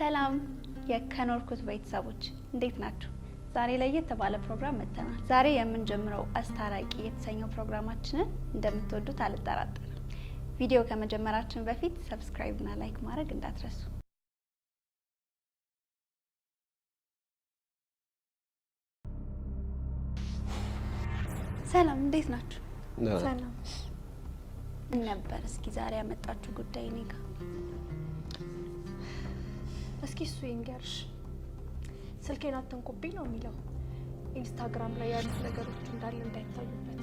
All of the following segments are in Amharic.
ሰላም የከኖርኩት ቤተሰቦች እንዴት ናችሁ? ዛሬ ለየት ባለ ፕሮግራም መጥተናል። ዛሬ የምንጀምረው አስታራቂ የተሰኘው ፕሮግራማችንን እንደምትወዱት አልጠራጠርም። ቪዲዮ ከመጀመራችን በፊት ሰብስክራይብ እና ላይክ ማድረግ እንዳትረሱ። ሰላም እንዴት ናችሁ? ሰላም ነበር። እስኪ ዛሬ ያመጣችሁ ጉዳይ ነጋ እስኪ እሱ ይንገርሽ። ስልኬን አትንኩብኝ ነው የሚለው። ኢንስታግራም ላይ ያሉት ነገሮች እንዳለ እንዳይታዩበት።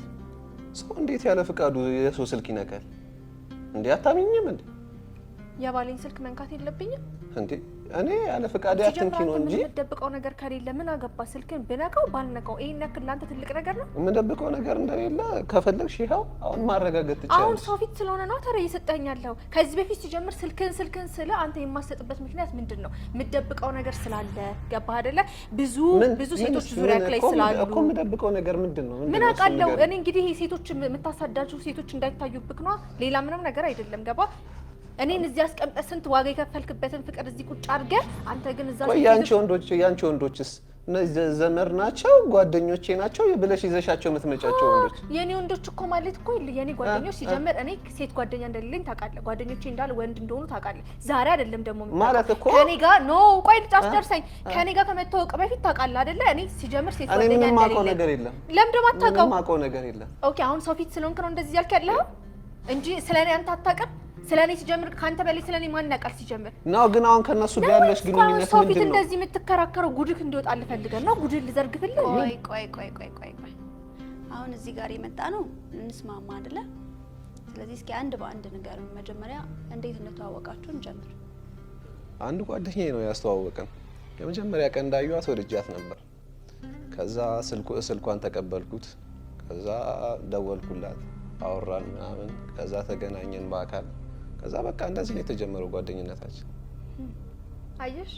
ሰው እንዴት ያለ ፍቃዱ የሰው ስልክ ይነካል እንዴ? አታምኝም እንዴ? የባሌን ስልክ መንካት የለብኝም እንዴ? እኔ ያለ ፍቃድ ያትንኪ ነው እንጂ የምደብቀው ነገር ከሌለ ምን አገባ? ስልክን ብነካው ባልነካው ይሄን ያክል ላንተ ትልቅ ነገር ነው? የምደብቀው ነገር እንደሌለ ከፈለግሽ ይኸው አሁን ማረጋገጥ ትችያለሽ። አሁን ሰው ፊት ስለሆነ ነው ተረ እየሰጠኛለሁ። ከዚህ በፊት ሲጀምር ስልክን ስለ አንተ የማሰጥበት ምክንያት ምንድነው? የምደብቀው ነገር ስላለ ገባህ አይደለ? ብዙ ሴቶች ዙሪያ ላይ ስላሉ እኮ የምደብቀው ነገር ምንድነው? ምን አውቃለሁ እኔ እንግዲህ ሴቶች የምታሳዳጁ ሴቶች እንዳይታዩብክ ነው። ሌላ ምንም ነገር አይደለም። ገባህ? እኔን እዚህ አስቀምጠህ ስንት ዋጋ የከፈልክበትን ፍቅር እዚህ ቁጭ አድርገህ አንተ ግን እዛ ያንቺ ወንዶችስ ዘመር ናቸው ጓደኞቼ ናቸው ብለሽ ይዘሻቸው የምትመጫቸው ወንዶች? የኔ ወንዶች እኮ ማለት እኮ የኔ ጓደኞች ሲጀምር እኔ ሴት ጓደኛ እንደሌለኝ ታውቃለህ። ጓደኞቼ እንዳለ ወንድ እንደሆኑ ታውቃለህ። ዛሬ አይደለም ደግሞ ማለት እኮ ከኔ ጋር ኖ ቆይ ልጨርሰኝ። ከኔ ጋር ከመተዋወቅ በፊት ታውቃለህ አይደለ? እኔ ሲጀምር ሴት ጓደኛ እንደሌለኝ እኔ የማውቀው ነገር የለም። ለምን ደግሞ አታውቀው? የማውቀው ነገር የለም። ኦኬ አሁን ሰው ፊት ስለሆንክ ነው እንደዚህ ያልክ ያለኸው እንጂ ስለኔ አንተ አታውቅም። ስለኔ ሲጀምር ካንተ በላይ ስለኔ ማን ያውቃል? ሲጀምር ነው ግን አሁን ከነሱ ጋር ያለሽ ግንኙነት ምንድነው? ሰው ፊት እንደዚህ የምትከራከረው ጉድክ እንዲወጣ ልፈልገን ነው? ጉድን ልዘርግፍልህ? ቆይ አሁን እዚህ ጋር የመጣ ነው እንስማማ አይደለ? ስለዚህ እስኪ አንድ በአንድ ነገር መጀመሪያ እንዴት እንደተዋወቃችሁ እንጀምር። አንድ ጓደኛዬ ነው ያስተዋወቀን። የመጀመሪያ ቀን እንዳዩት ወድጃት ነበር። ከዛ ስልኳን ተቀበልኩት። ከዛ ደወልኩላት፣ አወራን ምናምን። ከዛ ተገናኘን በአካል። ከዛ በቃ እንደዚህ ነው የተጀመረው ጓደኝነታችን። አየሽ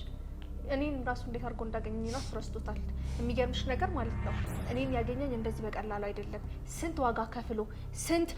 እኔን ራሱ እንዴት አድርጎ እንዳገኘኝ ነው ረስቶታል። የሚገርምሽ ነገር ማለት ነው እኔን ያገኘኝ እንደዚህ በቀላሉ አይደለም። ስንት ዋጋ ከፍሎ ስንት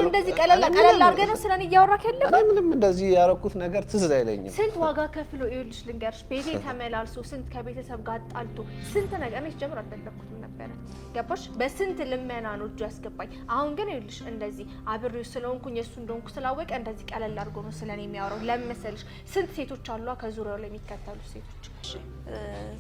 እንደዚህ ቀለል አድርገህ ነው ስለኔ እያወራክ ያለው። እኔ ምንም እንደዚህ ያረኩት ነገር ትዝ አይለኝም። ስንት ዋጋ ከፍሎ ይኸውልሽ ልንገርሽ፣ ቤቴ ተመላልሶ ስንት ከቤተሰብ ጋር ጣልቶ ስንት ነገር እኔ ጀምር አልፈለኩትም ነበር። ገባሽ? በስንት ልመና ነው እጁ ያስገባኝ። አሁን ግን ይኸውልሽ እንደዚህ አብሬው ስለሆንኩኝ እሱ እንደሆንኩ ስላወቀ እንደዚህ ቀለል አድርጎ ነው ስለኔ የሚያወራው። ለምን መሰልሽ? ስንት ሴቶች አሉ ከዙሪያው ላይ የሚከተሉ ሴቶች።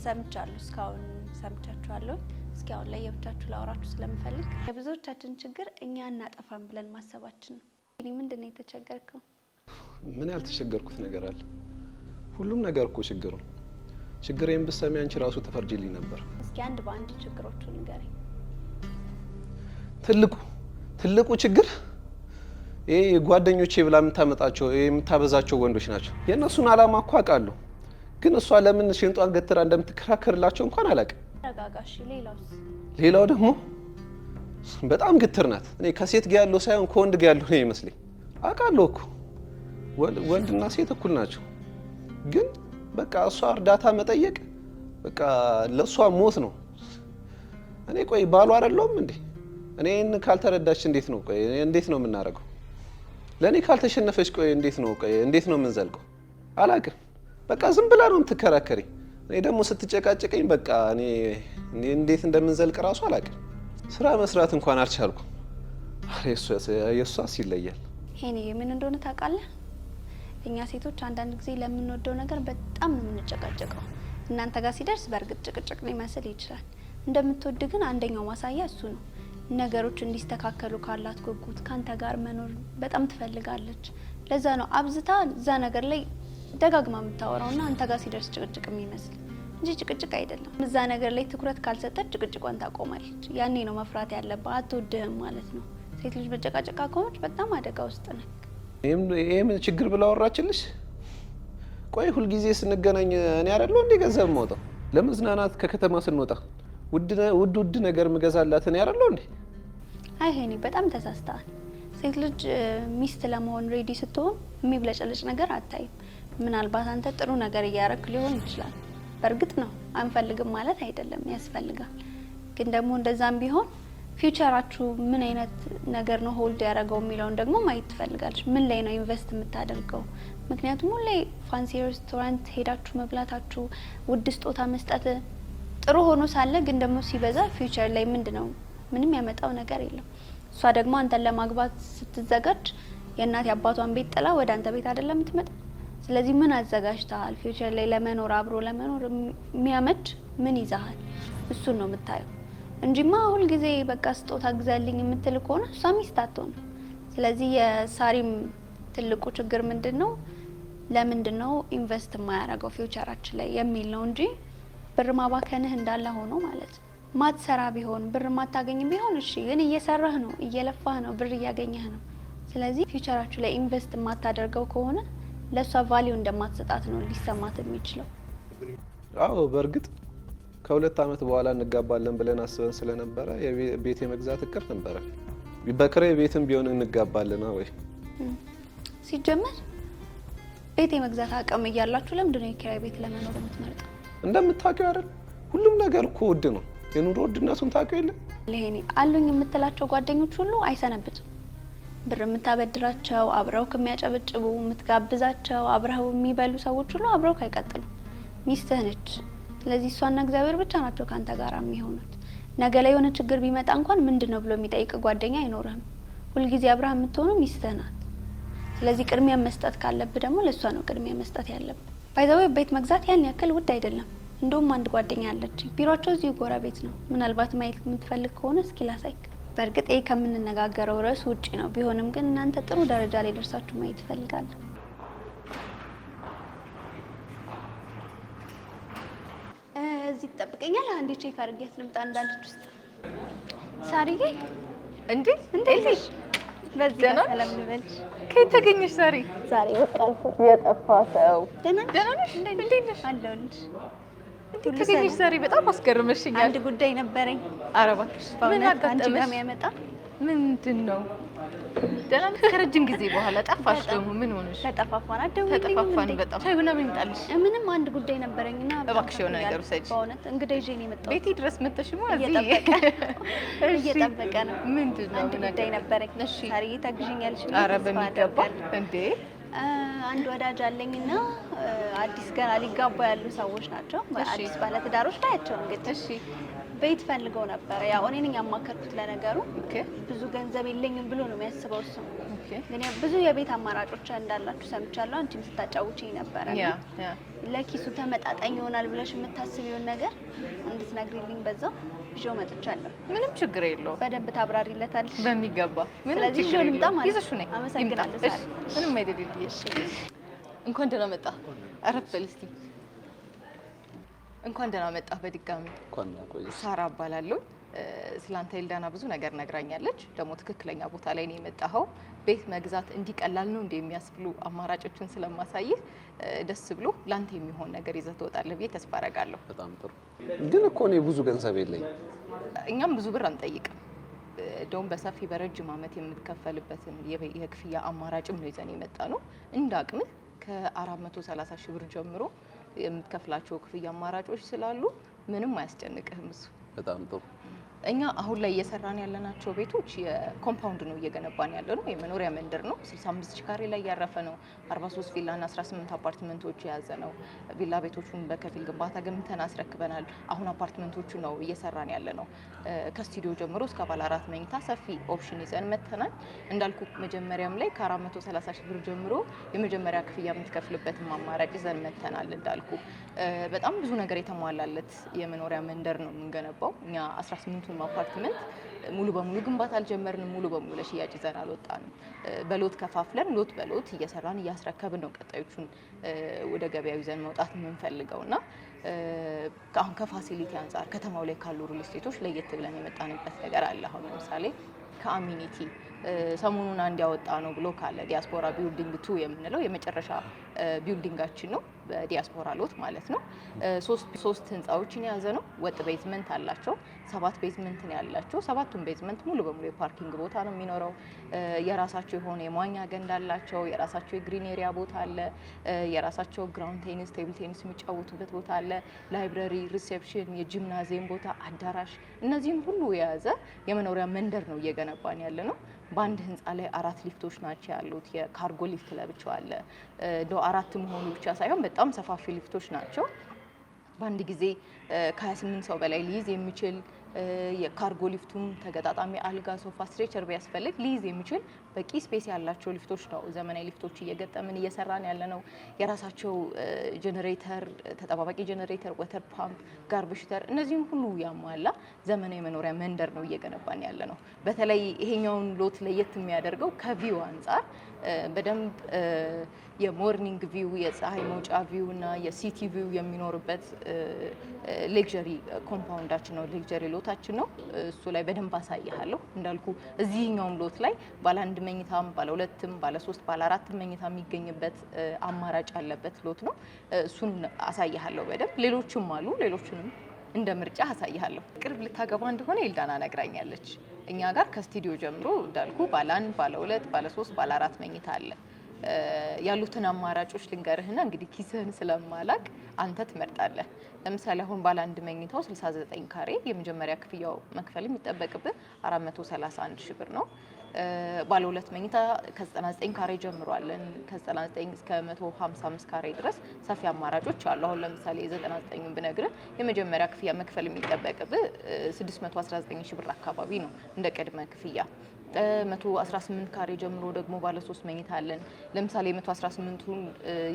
ሰምቻለሁ፣ እስካሁን ሰምቻችኋለሁ። እስኪ አሁን ላይ የብቻችሁ ላወራችሁ ስለምፈልግ የብዙዎቻችን ችግር እኛ እናጠፋን ብለን ማሰባችን ነው። እኔ ምንድነው የተቸገርከው? ምን ያልተቸገርኩት ነገር አለ? ሁሉም ነገር እኮ ችግር ነው። ችግሬን ብትሰሚ አንቺ ራሱ ተፈርጂልኝ ነበር። እስኪ አንድ በአንድ ችግሮቹን ንገረኝ። ትልቁ ችግር ይሄ ጓደኞቼ ብላ የምታመጣቸው የምታበዛቸው ወንዶች ናቸው። የእነሱን አላማ እኮ አውቃለሁ፣ ግን እሷ ለምን ሽንጧን ገትራ እንደምትከራከርላቸው እንኳን አላውቅም። ተረጋጋሽ። ሌላው ደግሞ በጣም ግትር ናት። እኔ ከሴት ጋር ያለው ሳይሆን ከወንድ ጋር ያለው ነው ይመስለኝ። አውቃለሁ እኮ ወንድና ሴት እኩል ናቸው፣ ግን በቃ እሷ እርዳታ መጠየቅ በቃ ለእሷ ሞት ነው። እኔ ቆይ ባሉ አይደለሁም እንዴ? እኔን ካልተረዳች እንዴት ነው የምናደርገው? ለኔ ካልተሸነፈች እንዴት ነው የምንዘልቀው? አላውቅም። በቃ ዝም ብላ ነው የምትከራከረኝ። እኔ ደግሞ ስትጨቃጨቀኝ በቃ እኔ እንደምንዘልቅ ራሱ አላውቅም። ስራ መስራት እንኳን አልቻልኩም። የእሷስ ይለያል። ሄኔ ምን እንደሆነ ታውቃለህ? እኛ ሴቶች አንዳንድ ጊዜ ለምንወደው ነገር በጣም ነው የምንጨቃጨቀው። እናንተ ጋር ሲደርስ በእርግጥ ጭቅጭቅ ሊመስል ይችላል። እንደምትወድ ግን አንደኛው ማሳያ እሱ ነው። ነገሮች እንዲስተካከሉ ካላት ጉጉት ካንተ ጋር መኖር በጣም ትፈልጋለች። ለዛ ነው አብዝታ እዛ ነገር ላይ ደጋግማ የምታወራውና አንተ ጋር ሲደርስ ጭቅጭቅ የሚመስል እንጂ ጭቅጭቅ አይደለም። እዛ ነገር ላይ ትኩረት ካልሰጠች ጭቅጭቋን ታቆማለች። ያኔ ነው መፍራት ያለባት። አትወድህም ማለት ነው። ሴት ልጅ በጨቃጨቃ ከሆነች በጣም አደጋ ውስጥ ነች። ይሄም ችግር ብላ ወራችልሽ? ቆይ ሁልጊዜ ስንገናኝ እኔ አይደለሁ እንዴ ገንዘብ የማወጣው? ለመዝናናት ከከተማ ስንወጣ ውድ ነገር ምገዛላት እኔ አይደለሁ እንዴ? አይ ሄኒ በጣም ተሳስተሃል። ሴት ልጅ ሚስት ለመሆን ሬዲ ስትሆን የሚብለጨለጭ ነገር አታይም። ምናልባት አንተ ጥሩ ነገር እያረክ ሊሆን ይችላል። በእርግጥ ነው አንፈልግም ማለት አይደለም፣ ያስፈልጋል። ግን ደግሞ እንደዛም ቢሆን ፊውቸራችሁ ምን አይነት ነገር ነው ሆልድ ያደረገው የሚለውን ደግሞ ማየት ትፈልጋለች። ምን ላይ ነው ኢንቨስት የምታደርገው? ምክንያቱም ሁሌ ፋንሲ ሬስቶራንት ሄዳችሁ መብላታችሁ፣ ውድ ስጦታ መስጠት ጥሩ ሆኖ ሳለ ግን ደግሞ ሲበዛ ፊውቸር ላይ ምንድነው ምንም ያመጣው ነገር የለም። እሷ ደግሞ አንተን ለማግባት ስትዘጋጅ የእናት የአባቷን ቤት ጥላ ወደ አንተ ቤት አይደለም የምትመጣ። ስለዚህ ምን አዘጋጅተሃል? ፊውቸር ላይ ለመኖር አብሮ ለመኖር የሚያመች ምን ይዛሃል? እሱን ነው የምታየው እንጂማ ሁልጊዜ በቃ ስጦታ ግዛልኝ የምትል ከሆነ እሷ ሚስት አትሆንም። ስለዚህ የሳሪም ትልቁ ችግር ምንድነው ለምንድነው ኢንቨስት የማያደርገው ፊውቸራችን ላይ የሚል ነው እንጂ ብር ማባከንህ እንዳለ ሆኖ ማለት ነው። ማትሰራ ቢሆን ብር ማታገኝ ቢሆን እሺ፣ ግን እየሰራህ ነው፣ እየለፋህ ነው፣ ብር እያገኘህ ነው። ስለዚህ ፊውቸራችሁ ላይ ኢንቨስት የማታደርገው ከሆነ ለሷ ቫልዩ እንደማትሰጣት ነው ሊሰማት የሚችለው። አዎ በእርግጥ ከ2 አመት በኋላ እንጋባለን ብለን አስበን ስለነበረ የቤት የመግዛት እቅድ ነበረ። በክራይ ቤትም ቢሆን እንጋባለን ወይ ሲጀመር ቤት የመግዛት አቅም እያላችሁ ለምንድን ነው የኪራይ ቤት ለመኖር የምትመርጠው? እንደምታውቂው አይደል ሁሉም ነገር እኮ ውድ ነው። የኑሮ ውድነቱን ታውቂው የለ? ለኔ አሉኝ የምትላቸው ጓደኞች ሁሉ አይሰነብቱም። ብር የምታበድራቸው አብረው ከሚያጨበጭቡ የምትጋብዛቸው አብረው የሚበሉ ሰዎች ሁሉ አብረው አይቀጥሉ። ሚስትህ ነች። ስለዚህ እሷና እግዚአብሔር ብቻ ናቸው ካንተ ጋር የሚሆኑት። ነገ ላይ የሆነ ችግር ቢመጣ እንኳን ምንድነው ብሎ የሚጠይቅ ጓደኛ አይኖርህም። ሁልጊዜ አብረህ የምትሆነው ሚስትህ ናት። ስለዚህ ቅድሚያ መስጠት ካለብህ ደግሞ ለሷ ነው ቅድሚያ መስጠት ያለብህ። ባይዘው ቤት መግዛት ያን ያክል ውድ አይደለም። እንደውም አንድ ጓደኛ አለችኝ፣ ቢሮአቸው እዚሁ ጎረቤት ነው። ምናልባት ማየት የምትፈልግ ከሆነ እስኪ ላሳይክ። በእርግጥ ይሄ ከምንነጋገረው ርዕስ ውጪ ነው። ቢሆንም ግን እናንተ ጥሩ ደረጃ ላይ ደርሳችሁ ማየት እፈልጋለሁ። እዚህ ትጠብቀኛለህ? አንዴ ቼክ አድርጌያት ልምጣ። እንዳልኩት ውስጥ ሳሪዬ፣ እንዴ በዚህ ሰላም ልበልሽ። ከየት ተገኘሽ ሳሪ? ዛሬ ወጣልኩ። የጠፋ ሰው ደህና ነሽ? እንዴት ነሽ? አለሁልሽ። እንዴት ተገኘሽ ዛሬ? በጣም አስገርመሽኛል። አንድ ጉዳይ ነበረኝ። ኧረ እባክሽ ምን አጋጠመሽ? የሚያመጣ ምንድን ነው? ደህና ነሽ? ከረጅም ጊዜ በኋላ ጠፋሽ። ደግሞ ምን ሆነሽ? ተጠፋፋን በጣም ሻይ ቡና ምን ይምጣልሽ? ምንም አንድ ጉዳይ ነበረኝና እባክሽ የሆነ ነገር ውሰጂ። በእውነት እንግዳ ይዤ ነው የመጣሁት። ቤቴ ድረስ መጥተሽማ እየጠበቀ ነው። ምንድን ነው? አንድ ጉዳይ ነበረኝ። እሺ ሳሪዬ ታግዢኛለሽ? ኧረ በሚገባ እንዴ። አንድ ወዳጅ አለኝና አዲስ ገና ሊጋቡ ያሉ ሰዎች ናቸው። አዲስ ባለትዳሮች ናቸው። እንግዲህ እሺ ቤት ፈልገው ነበረ። ያው እኔ ነኝ ያማከርኩት። ለነገሩ ብዙ ገንዘብ የለኝም ብሎ ነው የሚያስበው እሱ። ግን ብዙ የቤት አማራጮች እንዳላችሁ ሰምቻለሁ። አንቺም ስታጫውቺኝ ነበረ። ለኪሱ ተመጣጣኝ ይሆናል ብለሽ የምታስቢውን ነገር እንድትነግሪልኝ በዛው ይዤው መጥቻለሁ። ምንም ችግር የለውም። በደንብ ታብራሪለታለሽ በሚገባ። ምንም ስለዚህ ችግር ይዤው ልምጣ ማለት ይዘሽ ነኝ። አመሰግናለሁ ሳሪ። ምንም አይደለም። እንኳን ደህና መጣ። አረፍ በል እስኪ። እንኳን ደህና መጣ በድጋሚ። እንኳን ቆይ። ሳራ እባላለሁ። ስላንተ ኤልዳና ብዙ ነገር ነግራኛለች። ደግሞ ትክክለኛ ቦታ ላይ ነው የመጣኸው። ቤት መግዛት እንዲቀላል ነው እንደሚያስብሉ አማራጮችን ስለማሳይህ ደስ ብሎ ላንተ የሚሆን ነገር ይዘህ ትወጣለህ ብዬ ተስፋ አደርጋለሁ። በጣም ጥሩ። ግን እኮ እኔ ብዙ ገንዘብ የለኝ። እኛም ብዙ ብር አንጠይቅም። እንደውም በሰፊ በረጅም ዓመት የምትከፈልበትን የክፍያ አማራጭም ነው ይዘን የመጣ ነው። እንደ አቅምህ ከ430 ሺህ ብር ጀምሮ የምትከፍላቸው ክፍያ አማራጮች ስላሉ ምንም አያስጨንቅህም እሱ። በጣም ጥሩ። እኛ አሁን ላይ እየሰራን ያለናቸው ቤቶች የኮምፓውንድ ነው እየገነባን ያለ ነው። የመኖሪያ መንደር ነው። 65 ሺህ ካሬ ላይ ያረፈ ነው። 43 ቪላ እና 18 አፓርትመንቶች የያዘ ነው። ቪላ ቤቶቹን በከፊል ግንባታ ገምተን አስረክበናል። አሁን አፓርትመንቶቹ ነው እየሰራን ያለ ነው። ከስቱዲዮ ጀምሮ እስከ ባለ 4 መኝታ ሰፊ ኦፕሽን ይዘን መተናል። እንዳልኩ መጀመሪያም ላይ ከ430 ሺህ ብር ጀምሮ የመጀመሪያ ክፍያ የምትከፍልበትም አማራጭ ይዘን መተናል። እንዳልኩ በጣም ብዙ ነገር የተሟላለት የመኖሪያ መንደር ነው የምንገነባው። እኛ 18 አፓርትመንት ሙሉ በሙሉ ግንባታ አልጀመርንም። ሙሉ በሙሉ ለሽያጭ ይዘን አልወጣንም። በሎት ከፋፍለን ሎት በሎት እየሰራን እያስረከብን ነው ቀጣዮቹን ወደ ገበያው ይዘን መውጣት የምንፈልገው እና አሁን ከፋሲሊቲ አንጻር ከተማው ላይ ካሉ ሪል ስቴቶች ለየት ብለን የመጣንበት ነገር አለ። አሁን ለምሳሌ ከአሚኒቲ ሰሞኑን አንድ ያወጣ ነው ብሎ ካለ ዲያስፖራ ቢልዲንግ 2 የምንለው የመጨረሻ ቢልዲንጋችን ነው። በዲያስፖራ ሎት ማለት ነው። ሶስት ህንፃዎችን የያዘ ነው። ወጥ ቤዝመንት አላቸው። 7 ቤዝመንት ነው ያላቸው። 7ቱም ቤዝመንት ሙሉ በሙሉ የፓርኪንግ ቦታ ነው የሚኖረው። የራሳቸው የሆነ የመዋኛ ገንዳ አላቸው። የራሳቸው የግሪን ኤሪያ ቦታ አለ። የራሳቸው ግራውንድ ቴኒስ፣ ቴብል ቴኒስ የሚጫወቱበት ቦታ አለ። ላይብረሪ፣ ሪሴፕሽን፣ የጂምናዚየም ቦታ፣ አዳራሽ፣ እነዚህን ሁሉ የያዘ የመኖሪያ መንደር ነው እየገነባን ያለ ነው። በአንድ ህንፃ ላይ 4 ሊፍቶች ናቸው ያሉት። የካርጎ ሊፍት ለብቻው አለ። እንደው 4 መሆኑ ብቻ ሳይሆን በጣም ሰፋፊ ሊፍቶች ናቸው። በአንድ ጊዜ ከ28 ሰው በላይ ሊይዝ የሚችል የካርጎ ሊፍቱም ተገጣጣሚ አልጋ፣ ሶፋ፣ ስትሬቸር ቢያስፈልግ ሊይዝ የሚችል በቂ ስፔስ ያላቸው ሊፍቶች ነው ዘመናዊ ሊፍቶች እየገጠምን እየሰራን ያለ ነው። የራሳቸው ጄኔሬተር፣ ተጠባባቂ ጄኔሬተር፣ ወተር ፓምፕ፣ ጋርቤጅ ተር እነዚህም ሁሉ ያሟላ ዘመናዊ መኖሪያ መንደር ነው እየገነባን ያለ ነው። በተለይ ይሄኛውን ሎት ለየት የሚያደርገው ከቪው አንጻር በደንብ የሞርኒንግ ቪው፣ የፀሐይ መውጫ ቪው እና የሲቲ ቪው የሚኖርበት ሌክዠሪ ኮምፓውንዳችን ነው፣ ሌክዠሪ ሎታችን ነው። እሱ ላይ በደንብ አሳይሃለሁ። እንዳልኩ እዚህኛውም ሎት ላይ ባለ 1 መኝታም ባለ 2ም ባለ 3 ባለ 4 መኝታ የሚገኝበት አማራጭ ያለበት ሎት ነው። እሱን አሳይሃለሁ በደንብ። ሌሎችም አሉ፣ ሌሎችንም እንደ ምርጫ አሳይሃለሁ። ቅርብ ልታገባ እንደሆነ ኤልዳና ነግራኛለች። እኛ ጋር ከስቱዲዮ ጀምሮ እንዳልኩ ባለ 1 ባለ 2 ባለ 3 ባለ 4 መኝታ አለ። ያሉትን አማራጮች ልንገርህና እንግዲህ ኪስህን ስለማላቅ አንተ ትመርጣለህ። ለምሳሌ አሁን ባለ 1 መኝታው 69 ካሬ የመጀመሪያ ክፍያው መክፈል የሚጠበቅብህ 431 ሺህ ብር ነው። ባለ 2 መኝታ ከ99 ካሬ ጀምሯለን። ከ99 እስከ 155 ካሬ ድረስ ሰፊ አማራጮች አሉ። አሁን ለምሳሌ የ99ን ብነግርህ የመጀመሪያ ክፍያ መክፈል የሚጠበቅብህ 619 ሺህ ብር አካባቢ ነው እንደ ቅድመ ክፍያ። 118 ካሬ ጀምሮ ደግሞ ባለ 3 መኝታ አለን። ለምሳሌ 118ቱን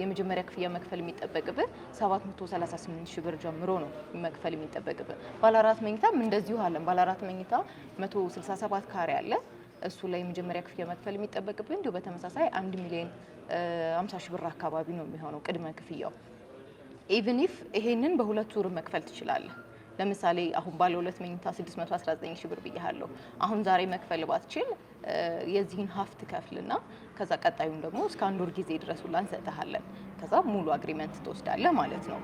የመጀመሪያ ክፍያ መክፈል የሚጠበቅብህ 738 ሺህ ብር ጀምሮ ነው መክፈል የሚጠበቅብህ። ባለ 4 መኝታም እንደዚሁ አለን። ባለ 4 መኝታ 167 ካሬ አለ። እሱ ላይ የመጀመሪያ ክፍያ መክፈል የሚጠበቅብህ እንዲሁ በተመሳሳይ 1 ሚሊዮን 50 ሺህ ብር አካባቢ ነው የሚሆነው ቅድመ ክፍያው። ኢቭን ኢፍ ይሄንን በ2 ዙር መክፈል ትችላለህ። ለምሳሌ አሁን ባለ 2 መኝታ 619 ሺህ ብር ብያለሁ። አሁን ዛሬ መክፈል ባትችል የዚህን ሀፍ ትከፍልና ከዛ ቀጣዩን ደግሞ እስከ 1 ወር ጊዜ ድረስ ሁላ እንሰጥሃለን። ከዛ ሙሉ አግሪመንት ትወስዳለህ ማለት ነው።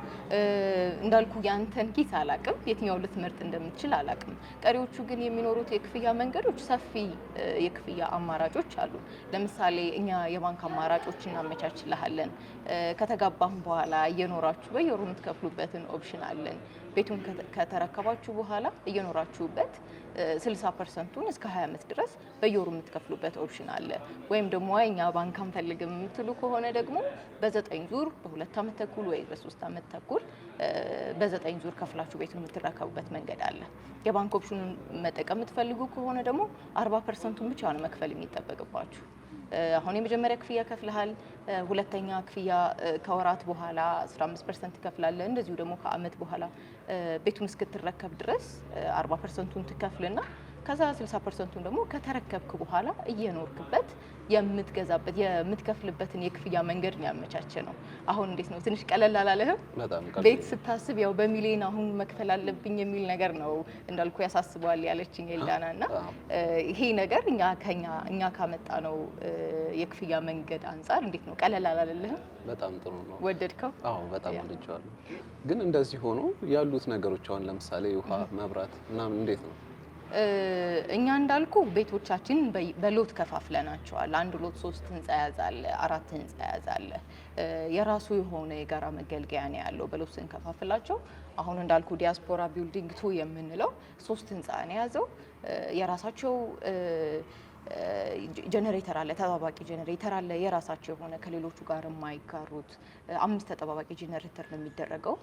እንዳልኩ ያንተን ኪስ አላቅም፣ የትኛው ልትመርጥ እንደምትችል አላቅም። ቀሪዎቹ ግን የሚኖሩት የክፍያ መንገዶች ሰፊ የክፍያ አማራጮች አሉ። ለምሳሌ እኛ የባንክ አማራጮች እናመቻችልሃለን። ከተጋባም በኋላ እየኖራችሁ በየወሩ የምትከፍሉበትን ኦፕሽን አለን። ቤቱን ከተረከባችሁ በኋላ እየኖራችሁበት 60%ቱን እስከ 20 ዓመት ድረስ በየወሩ የምትከፍሉበት ኦፕሽን አለ። ወይም ደግሞ እኛ ባንክ አንፈልግም የምትሉ ከሆነ ደግሞ በ9 ዙር በ2 ዓመት ተኩል ወይ በ3 ዓመት ተኩል በ9 ዙር ከፍላችሁ ቤቱን የምትረከቡበት መንገድ አለ። የባንክ ኦፕሽኑን መጠቀም የምትፈልጉ ከሆነ ደግሞ 40%ቱን ብቻ ነው መክፈል የሚጠበቅባችሁ። አሁን የመጀመሪያ ክፍያ ከፍለሃል። ሁለተኛ ክፍያ ከወራት በኋላ 15% ትከፍላለህ። እንደዚሁ ደግሞ ከአመት በኋላ ቤቱን እስክትረከብ ድረስ 40%ቱን ትከፍልና ከዛ 60%ቱን ደግሞ ከተረከብክ በኋላ እየኖርክበት የምትገዛበት የምትከፍልበትን የክፍያ መንገድ ያመቻቸ ነው። አሁን እንዴት ነው? ትንሽ ቀለል አላለህም? ቤት ስታስብ ያው በሚሊዮን አሁን መክፈል አለብኝ የሚል ነገር ነው እንዳልኩ ያሳስበዋል ያለችኝ ኤልዳና። እና ይሄ ነገር እኛ ካመጣ ነው የክፍያ መንገድ አንጻር እንዴት ነው? ቀለል አላለህም? በጣም ጥሩ ነው። ወደድከው? አዎ በጣም ወድጄዋለሁ። ግን እንደዚህ ሆኖ ያሉት ነገሮች አሁን ለምሳሌ ውሃ፣ መብራት ምናምን እንዴት ነው? እኛ እንዳልኩ ቤቶቻችን በሎት ከፋፍለናቸዋል። አንድ ሎት 3 ህንፃ ያዛለ፣ 4 ህንፃ ያዛለ። የራሱ የሆነ የጋራ መገልገያ ነው ያለው በሎት ስንከፋፍላቸው። አሁን እንዳልኩ ዲያስፖራ ቢልዲንግ 2 የምንለው 3 ህንፃ ነው የያዘው። የራሳቸው ጀነሬተር አለ፣ ተጠባባቂ ጀነሬተር አለ። የራሳቸው የሆነ ከሌሎቹ ጋር የማይጋሩት 5 ተጠባባቂ ጀነሬተር ነው የሚደረገው።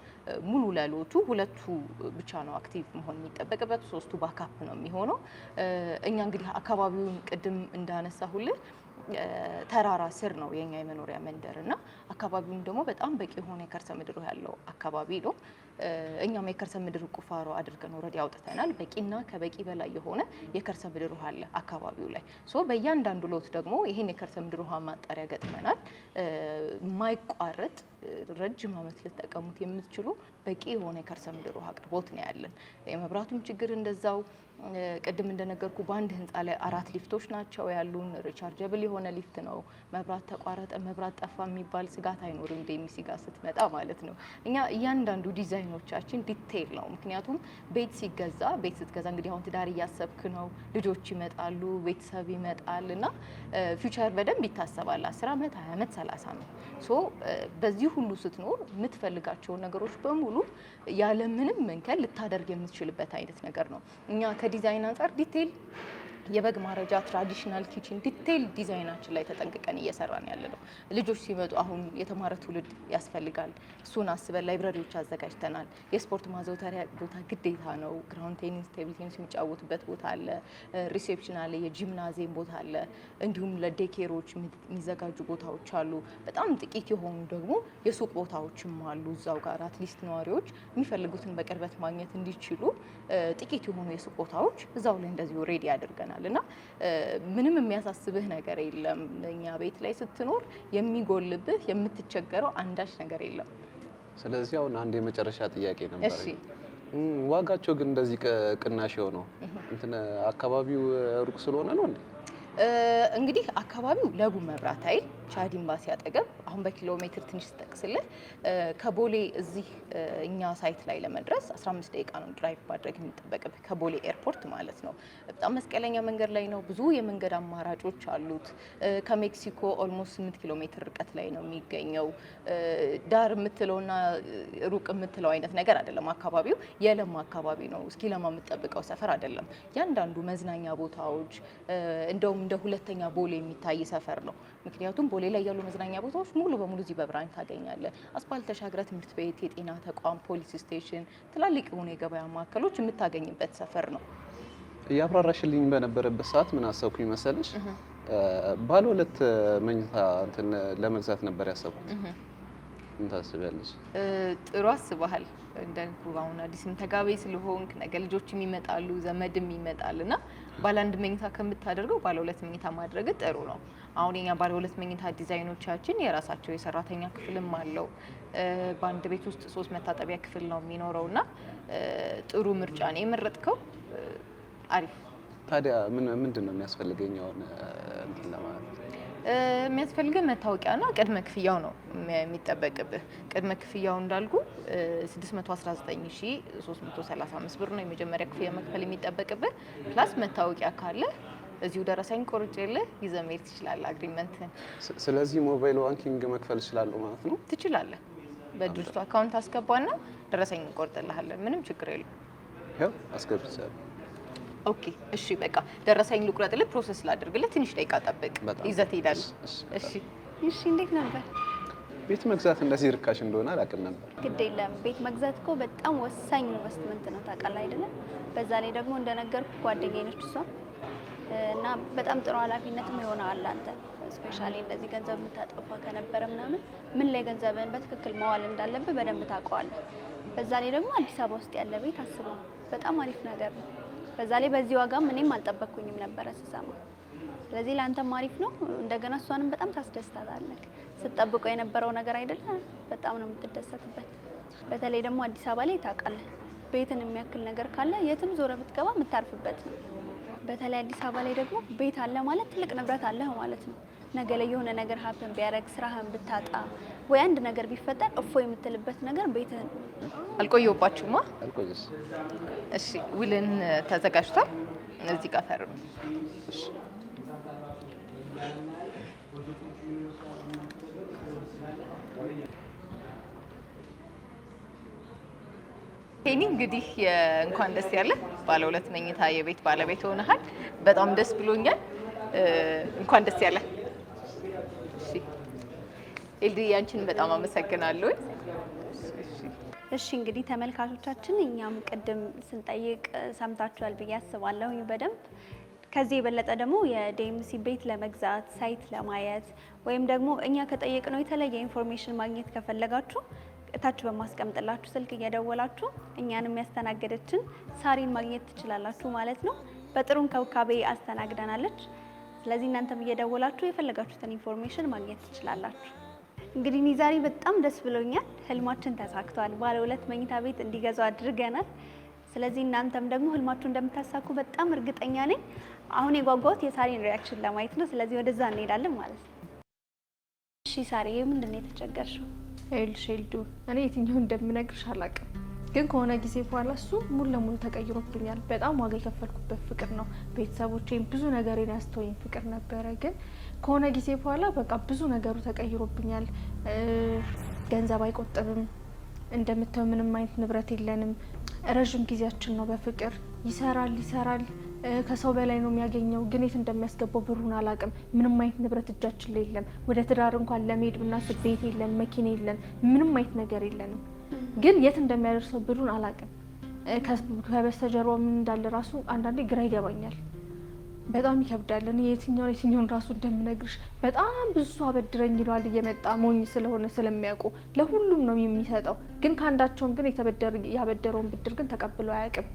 ሙሉ ለሎቱ 2ቱ ብቻ ነው አክቲቭ መሆን የሚጠበቅበት፣ 3ቱ ባካፕ ነው የሚሆነው። እኛ እንግዲህ አካባቢውን ቅድም እንዳነሳሁልህ ተራራ ስር ነው የኛ የመኖሪያ መንደር እና አካባቢውን ደግሞ በጣም በቂ የሆነ የከርሰ ምድር ያለው አካባቢ ነው። እኛም የከርሰ ምድር ቁፋሮ አድርገን ወረድ ያውጥተናል። በቂና ከበቂ በላይ የሆነ የከርሰ ምድር ውሃ አለ አካባቢው ላይ። በእያንዳንዱ ሎት ደግሞ ይሄን የከርሰ ምድር ውሃ ማጣሪያ ገጥመናል። የማይቋረጥ ረጅም ዓመት ልትጠቀሙት የምትችሉ በቂ የሆነ የከርሰ ምድር ውሃ አቅርቦት ነው ያለን። የመብራቱም ችግር እንደዛው ቅድም እንደነገርኩ በአንድ ህንፃ ላይ 4 ሊፍቶች ናቸው ያሉን። ሪቻርጀብል የሆነ ሊፍት ነው። መብራት ተቋረጠ፣ መብራት ጠፋ የሚባል ስጋት አይኖርም። ዴሚሲ ጋር ስትመጣ ማለት ነው። እኛ እያንዳንዱ ዲዛይኖቻችን ዲቴይል ነው። ምክንያቱም ቤት ስትገዛ እንግዲህ አሁን ትዳር እያሰብክ ነው፣ ልጆች ይመጣሉ፣ ቤተሰብ ይመጣል እና ፊውቸር በደንብ ይታሰባል። 10 ዓመት፣ 20 ዓመት፣ 30 ዓመት በዚህ ሁሉ ስትኖር የምትፈልጋቸውን ነገሮች በሙሉ ያለምንም መንከን ልታደርግ የምትችልበት አይነት ነገር ነው። እኛ ከዲዛይን አንጻር ዲቴይል የበግ ማረጃ ትራዲሽናል ኪችን ዲቴይል ዲዛይናችን ላይ ተጠንቅቀን እየሰራን ያለ ነው። ልጆች ሲመጡ አሁን የተማረ ትውልድ ያስፈልጋል። እሱን አስበን ላይብራሪዎች አዘጋጅተናል። የስፖርት ማዘውተሪያ ቦታ ግዴታ ነው። ግራውንድ ቴኒስ፣ ቴብል ቴኒስ የሚጫወቱበት ቦታ አለ። ሪሴፕሽን አለ። የጂምናዚየም ቦታ አለ። እንዲሁም ለዴኬሮች የሚዘጋጁ ቦታዎች አሉ። በጣም ጥቂት የሆኑ ደግሞ የሱቅ ቦታዎችም አሉ። እዛው ጋር አትሊስት ነዋሪዎች የሚፈልጉትን በቅርበት ማግኘት እንዲችሉ ጥቂት የሆኑ የሱቅ ቦታዎች እዛው ላይ እንደዚሁ ሬዲ ያደርገናል እና ምንም የሚያሳስብህ ነገር የለም። እኛ ቤት ላይ ስትኖር የሚጎልብህ የምትቸገረው አንዳች ነገር የለም። ስለዚህ አሁን አንድ የመጨረሻ ጥያቄ ነበር። እሺ፣ ዋጋቸው ግን እንደዚህ ቅናሽ የሆነው እንትን አካባቢው ሩቅ ስለሆነ ነው እንዴ? እንግዲህ አካባቢው ለቡ መብራት ኃይል ቻድ ኤምባሲ አጠገብ አሁን በኪሎ ሜትር ትንሽ ስጠቅስልህ ከቦሌ እዚህ እኛ ሳይት ላይ ለመድረስ 15 ደቂቃ ነው ድራይቭ ማድረግ የሚጠበቅብህ ከቦሌ ኤርፖርት ማለት ነው። በጣም መስቀለኛ መንገድ ላይ ነው። ብዙ የመንገድ አማራጮች አሉት። ከሜክሲኮ ኦልሞስት 8 ኪሎ ሜትር ርቀት ላይ ነው የሚገኘው። ዳር የምትለውና ሩቅ የምትለው አይነት ነገር አይደለም። አካባቢው የለማ አካባቢ ነው። እስኪ ለማ የምትጠብቀው ሰፈር አይደለም። ያንዳንዱ መዝናኛ ቦታዎች እንደውም እንደ ሁለተኛ ቦሌ የሚታይ ሰፈር ነው። ምክንያቱም ቦሌ ላይ ያሉ መዝናኛ ቦታዎች ሙሉ በሙሉ እዚህ በብራኝ ታገኛለህ። አስፋልት ተሻግረ ትምህርት ቤት፣ የጤና ተቋም፣ ፖሊስ ስቴሽን፣ ትላልቅ የሆኑ የገበያ ማዕከሎች የምታገኝበት ሰፈር ነው። እያብራራሽልኝ በነበረበት ሰዓት ምን አሰብኩኝ መሰለሽ? ባለ 2 መኝታ እንትን ለመግዛት ነበር ያሰብኩት። ምን ታስቢያለሽ? ጥሩ አስበሃል። እንደንኩ አሁን አዲስም ተጋቢ ስለሆንክ ነገ ልጆችም ይመጣሉ ዘመድም ይመጣል እና ባለ 1 መኝታ ከምታደርገው ባለ 2 መኝታ ማድረግ ጥሩ ነው። አሁን የኛ ባለ 2 መኝታ ዲዛይኖቻችን የራሳቸው የሰራተኛ ክፍልም አለው። በአንድ ቤት ውስጥ 3 መታጠቢያ ክፍል ነው የሚኖረውና ጥሩ ምርጫ ነው የመረጥከው። አሪፍ። ታዲያ ምንድን ነው የሚያስፈልገኝ አሁን እንትን ለማለት? የሚያስፈልገው መታወቂያና ቅድመ ክፍያው ነው የሚጠበቅብህ። ቅድመ ክፍያው እንዳልኩ 619,335 ብር ነው የመጀመሪያ ክፍያ መክፈል የሚጠበቅብህ። ፕላስ መታወቂያ ካለ እዚሁ ደረሰኝ ቆርጬልህ ይዘህ መሄድ ትችላለህ አግሪመንትን። ስለዚህ ሞባይል ባንኪንግ መክፈል እችላለሁ ማለት ነው? ትችላለህ። በድርጅቱ አካውንት አስገባና ደረሰኝ እንቆርጥልሃለን። ምንም ችግር የለም። ያው አስገብቻለሁ። ኦኬ፣ እሺ፣ በቃ ደረሰኝ ልቁረጥልህ፣ ፕሮሰስ ላድርግልህ። ትንሽ ደቂቃ ጠብቅ፣ ይዘህ ትሄዳለህ። እሺ፣ እሺ። እንዴት ነበር? ቤት መግዛት እንደዚህ ርካሽ እንደሆነ አላውቅም ነበር። ግድ የለም። ቤት መግዛት እኮ በጣም ወሳኝ ኢንቨስትመንት ነው ታውቃለህ አይደለም? በዛ ላይ ደግሞ እንደነገርኩ ጓደኛዬ ነች እሷ እና በጣም ጥሩ ኃላፊነትም ይሆናል አንተ ስፔሻሊ እንደዚህ ገንዘብ የምታጠፋ ከነበረ ምናምን ምን ላይ ገንዘብን በትክክል መዋል እንዳለብህ በደንብ ታውቀዋለህ። በዛ ላይ ደግሞ አዲስ አበባ ውስጥ ያለ ቤት አስበው፣ በጣም አሪፍ ነገር ነው። በዛ ላይ በዚህ ዋጋም እኔም አልጠበቅኩኝም ነበረ ስሰማ። ስለዚህ ለአንተም አሪፍ ነው። እንደገና እሷንም በጣም ታስደስታታለህ። ስትጠብቀው የነበረው ነገር አይደለም፣ በጣም ነው የምትደሰትበት። በተለይ ደግሞ አዲስ አበባ ላይ ታውቃለህ ቤትን የሚያክል ነገር ካለ የትም ዞረ ብትገባ የምታርፍበት ነው። በተለይ አዲስ አበባ ላይ ደግሞ ቤት አለ ማለት ትልቅ ንብረት አለ ማለት ነው። ነገ ላይ የሆነ ነገር ሀፕን ቢያደርግ ስራህን ብታጣ ወይ አንድ ነገር ቢፈጠር እፎ የምትልበት ነገር ቤትህን። አልቆየሁባችሁማ? አልቆየስ? እሺ፣ ውልን ተዘጋጅቷል። እዚህ ጋር ፈርም። እሺ። ሄኒ እንግዲህ እንኳን ደስ ያለ ባለ 2 መኝታ የቤት ባለቤት ሆነሃል። በጣም ደስ ብሎኛል። እንኳን ደስ ያለ። እሺ ኤልዲ፣ ያንቺን በጣም አመሰግናለሁ። እሺ እንግዲህ ተመልካቾቻችን እኛም ቅድም ስንጠይቅ ሰምታችኋል ብዬ አስባለሁ በደንብ። ከዚህ የበለጠ ደግሞ የዲኤምሲ ቤት ለመግዛት ሳይት ለማየት ወይም ደግሞ እኛ ከጠየቅነው የተለየ ኢንፎርሜሽን ማግኘት ከፈለጋችሁ እታች በማስቀምጥላችሁ ስልክ እየደወላችሁ እኛንም ያስተናገደችን ሳሪን ማግኘት ትችላላችሁ ማለት ነው። በጥሩ እንክብካቤ አስተናግደናለች። ስለዚህ እናንተም እየደወላችሁ የፈለጋችሁትን ኢንፎርሜሽን ማግኘት ትችላላችሁ። እንግዲህ እኔ ዛሬ በጣም ደስ ብሎኛል። ህልማችን ተሳክቷል። ባለ 2 መኝታ ቤት እንዲገዙ አድርገናል። ስለዚህ እናንተም ደግሞ ህልማችሁ እንደምታሳኩ በጣም እርግጠኛ ነኝ። አሁን የጓጓሁት የሳሪን ሪያክሽን ለማየት ነው። ስለዚህ ወደዛ እንሄዳለን ማለት ነው። እሺ ሳሪ፣ ምንድን ነው የተቸገርሽው? ኤልዱ፣ እኔ የትኛው እንደምነግርሽ አላውቅም፣ ግን ከሆነ ጊዜ በኋላ እሱ ሙሉ ለሙሉ ተቀይሮብኛል። በጣም ዋጋ የከፈልኩበት ፍቅር ነው። ቤተሰቦቼም ብዙ ነገሬን ያስተወኝ ፍቅር ነበረ፣ ግን ከሆነ ጊዜ በኋላ በቃ ብዙ ነገሩ ተቀይሮብኛል። ገንዘብ አይቆጥብም። እንደምታየው ምንም አይነት ንብረት የለንም። ረዥም ጊዜያችን ነው በፍቅር። ይሰራል ከሰው በላይ ነው የሚያገኘው፣ ግን የት እንደሚያስገባው ብሩን አላውቅም። ምንም አይነት ንብረት እጃችን ላይ የለም። ወደ ትዳር እንኳን ለመሄድ ብናስብ ቤት የለን፣ መኪና የለን፣ ምንም አይነት ነገር የለንም። ግን የት እንደሚያደርሰው ብሩን አላውቅም። ከበስተጀርባው ምን እንዳለ ራሱ አንዳንዴ ግራ ይገባኛል። በጣም ይከብዳል። እኔ የትኛውን ራሱ እንደምነግርሽ በጣም ብዙ አበድረኝ ይለዋል እየመጣ ሞኝ ስለሆነ ስለሚያውቁ ለሁሉም ነው የሚሰጠው። ግን ከአንዳቸውም ግን ያበደረውን ብድር ግን ተቀብሎ አያውቅም።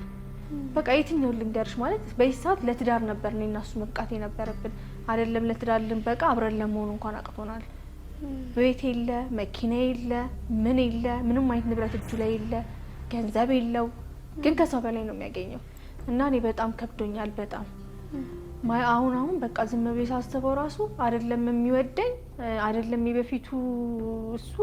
በቃ የትኛውን ልንገርሽ ማለት በዚህ ሰዓት ለትዳር ነበር እኔ እና እሱ መብቃት የነበረብን አይደለም። ለትዳር ልንበቃ አብረን ለመሆኑ እንኳን አቅቶናል። ቤት የለ፣ መኪና የለ፣ ምን የለ፣ ምንም አይነት ንብረት እጁ ላይ የለ፣ ገንዘብ የለው። ግን ከሰው በላይ ነው የሚያገኘው እና እኔ በጣም ከብዶኛል። በጣም አሁን በቃ ዝም ብዬ ሳስበው ራሱ አይደለም የሚወደኝ አይደለም የበፊቱ እሱ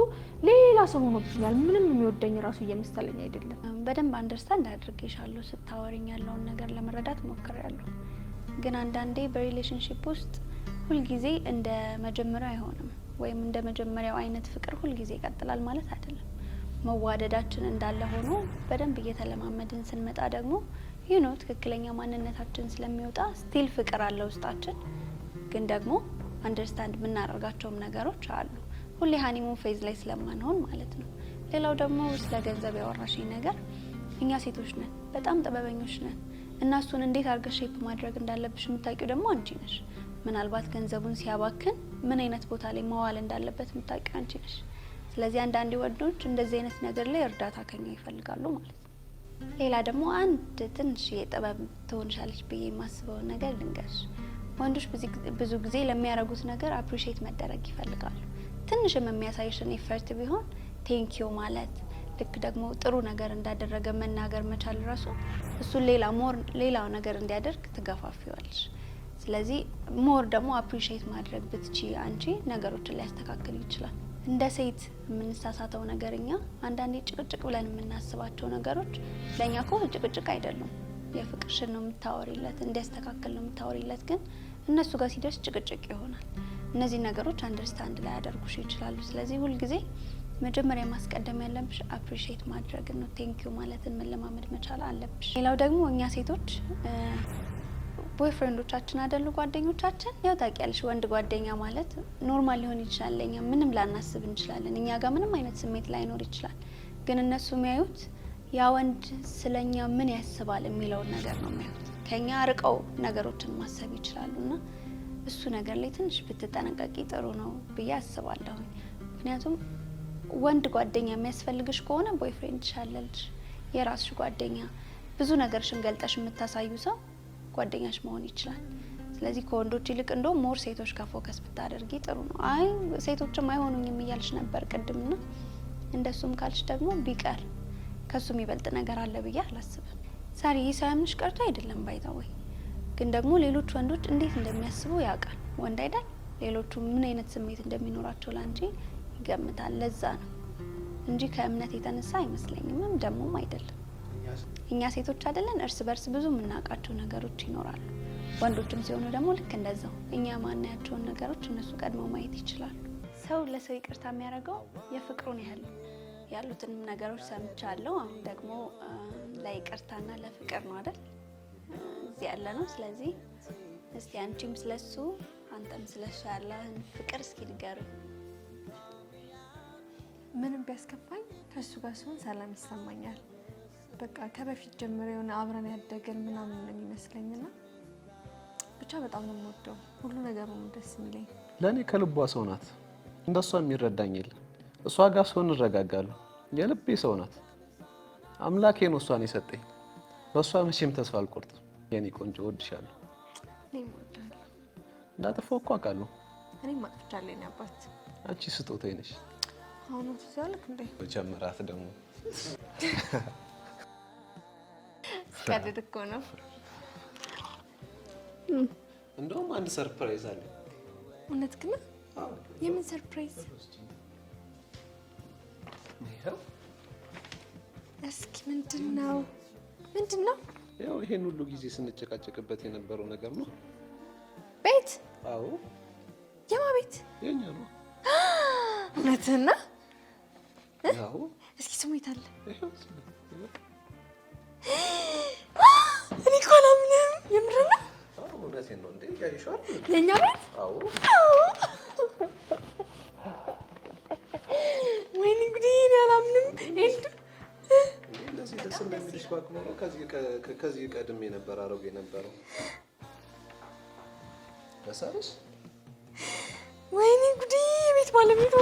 ሌላ ሰው ሆኖብኛል። ምንም የሚወደኝ ራሱ እየመሰለኝ አይደለም። በደንብ አንደርስታንድ አድርጌሻለሁ። ስታወሪኝ ያለውን ነገር ለመረዳት ሞክሬያለሁ። ግን አንዳንዴ በሪሌሽንሺፕ ውስጥ ሁልጊዜ እንደ መጀመሪያው አይሆንም፣ ወይም እንደ መጀመሪያው አይነት ፍቅር ሁልጊዜ ይቀጥላል ማለት አይደለም። መዋደዳችን እንዳለ ሆኖ በደንብ እየተለማመድን ስንመጣ ደግሞ ትክክለኛ ማንነታችን ስለሚወጣ ስቲል ፍቅር አለ ውስጣችን። ግን ደግሞ አንደርስታንድ የምናደርጋቸውም ነገሮች አሉ፣ ሁሌ ሃኒሙን ፌዝ ላይ ስለማንሆን ማለት ነው። ሌላው ደግሞ ስለ ገንዘብ ያወራሽኝ ነገር፣ እኛ ሴቶች ነን፣ በጣም ጥበበኞች ነን እና እሱን እንዴት አድርገሽ ሼፕ ማድረግ እንዳለብሽ የምታውቂው ደግሞ አንቺ ነሽ። ምናልባት ገንዘቡን ሲያባክን ምን አይነት ቦታ ላይ መዋል እንዳለበት የምታውቂው አንቺ ነሽ። ስለዚህ አንዳንድ ወንዶች እንደዚህ አይነት ነገር ላይ እርዳታ ከኛ ይፈልጋሉ ማለት ነው። ሌላ ደግሞ አንድ ትንሽ የጥበብ ትሆንሻለች ብዬ የማስበው ነገር ልንገርሽ። ወንዶች ብዙ ጊዜ ለሚያደርጉት ነገር አፕሪሺየት መደረግ ይፈልጋሉ። ትንሽም የሚያሳይሽን ኤፈርት ቢሆን ቴንኪዩ ማለት፣ ልክ ደግሞ ጥሩ ነገር እንዳደረገ መናገር መቻል ራሱ እሱን ሌላው ነገር እንዲያደርግ ትገፋፊዋለሽ። ስለዚህ ሞር ደግሞ አፕሪሺየት ማድረግ ብትቺ አንቺ ነገሮችን ሊያስተካክል ይችላል። እንደ ሴት የምንሳሳተው ነገርኛ አንዳንዴ ጭቅጭቅ ብለን የምናስባቸው ነገሮች ለኛ እኮ ጭቅጭቅ አይደሉም። የፍቅርሽን ነው የምታወሪለት፣ እንዲያስተካክል ነው የምታወሪለት። ግን እነሱ ጋር ሲደርስ ጭቅጭቅ ይሆናል። እነዚህ ነገሮች አንደርስታንድ ላይ ያደርጉሽ ይችላሉ። ስለዚህ ሁልጊዜ መጀመሪያ ማስቀደም ያለብሽ አፕሪሺየት ማድረግ ነው። ቴንኪዩ ማለትን መለማመድ መቻል አለብሽ። ሌላው ደግሞ እኛ ሴቶች ቦይፍሬንዶቻችን አይደሉ ጓደኞቻችን፣ ያው ታውቂያለሽ፣ ወንድ ጓደኛ ማለት ኖርማል ሊሆን ይችላል። ለኛ ምንም ላናስብ እንችላለን፣ እኛ ጋር ምንም አይነት ስሜት ላይኖር ይችላል። ግን እነሱ የሚያዩት ያ ወንድ ስለኛ ምን ያስባል የሚለውን ነገር ነው የሚያዩት። ከኛ ርቀው ነገሮችን ማሰብ ይችላሉና እሱ ነገር ላይ ትንሽ ብትጠነቀቂ ጥሩ ነው ብዬ አስባለሁ። ምክንያቱም ወንድ ጓደኛ የሚያስፈልግሽ ከሆነ ቦይፍሬንድ ሻለልሽ፣ የራስሽ ጓደኛ፣ ብዙ ነገርሽን ገልጠሽ የምታሳዩ ሰው ጓደኛሽ መሆን ይችላል። ስለዚህ ከወንዶች ይልቅ እንደውም ሞር ሴቶች ጋር ፎከስ ብታደርጊ ጥሩ ነው። አይ ሴቶችም አይሆኑኝም እያልሽ ነበር ቅድምና፣ እንደሱም ካልሽ ደግሞ ቢቀር ከሱ የሚበልጥ ነገር አለ ብዬ አላስብም። ሳሪ ሳያምንሽ ቀርቶ አይደለም ባይታወይ፣ ግን ደግሞ ሌሎች ወንዶች እንዴት እንደሚያስቡ ያውቃል። ወንድ አይደል? ሌሎቹ ምን አይነት ስሜት እንደሚኖራቸው ላንቺ ይገምታል። ለዛ ነው እንጂ ከእምነት የተነሳ አይመስለኝም፣ ደግሞም አይደለም። እኛ ሴቶች አይደለን እርስ በርስ ብዙ የምናውቃቸው ነገሮች ይኖራሉ። ወንዶችም ሲሆኑ ደግሞ ልክ እንደዛው እኛ ማናያቸውን ነገሮች እነሱ ቀድመው ማየት ይችላሉ። ሰው ለሰው ይቅርታ የሚያደርገው የፍቅሩን ያህል ያሉትንም ነገሮች ሰምቻለሁ። አሁን ደግሞ ለይቅርታና ለፍቅር ነው አይደል እዚህ ያለ ነው። ስለዚህ እስቲ አንቺም ስለሱ አንተም ስለሱ ያለህን ፍቅር እስኪ ንገሩ። ምንም ቢያስከፋኝ ከሱ ጋር ሲሆን ሰላም ይሰማኛል። በቃ ከበፊት ጀምሮ የሆነ አብረን ያደገን ምናምን ነው የሚመስለኝና ብቻ በጣም ነው የምወደው። ሁሉ ነገሩ ነው ደስ የሚለኝ። ለእኔ ከልቧ ሰው ናት። እንደሷ የሚረዳኝ የለም። እሷ ጋር ሰውን እረጋጋለሁ። የልቤ ሰው ናት። አምላኬ ነው እሷን የሰጠኝ። በእሷ መቼም ተስፋ አልቆርጥም። የኔ ቆንጆ እወድሻለሁ። እኔም እወድሃለሁ። እንዳጠፋሁ እኮ አውቃለሁ። እኔም አጥፍቻለሁ የኔ አባት። አንቺ ስጦታዬ ነሽ። አሁን ትዛልክ እንዴ? በጀመራት ደግሞ ቀድድ እኮ ነው። እንደውም አንድ ሰርፕራይዝ አለ። እውነት ግን? የምን ሰርፕራይዝ? እስኪ ምንድን ነው? ያው ይሄን ሁሉ ጊዜ ስንጨቃጨቅበት የነበረው ነገር ነው። ቤት? አዎ። የማ ቤት? የኛ ነው። እውነትህን ነው? አዎ። እስኪ ስሙ የት አለ? ይሄው እኔ እኮ አላምንም። የምር ነው? አዎ እውነቴን ነው እንዴ ያይሻል ለኛ ቤት? አዎ ወይኔ ጉዴ አላምንም እንዴ እንደዚህ ደስ እንደሚልሽ ባክሞ ከዚህ ቀድሜ ነበር አሮጌ ነበረው ደሳለሽ ወይኔ ጉዴ የቤት ባለቤት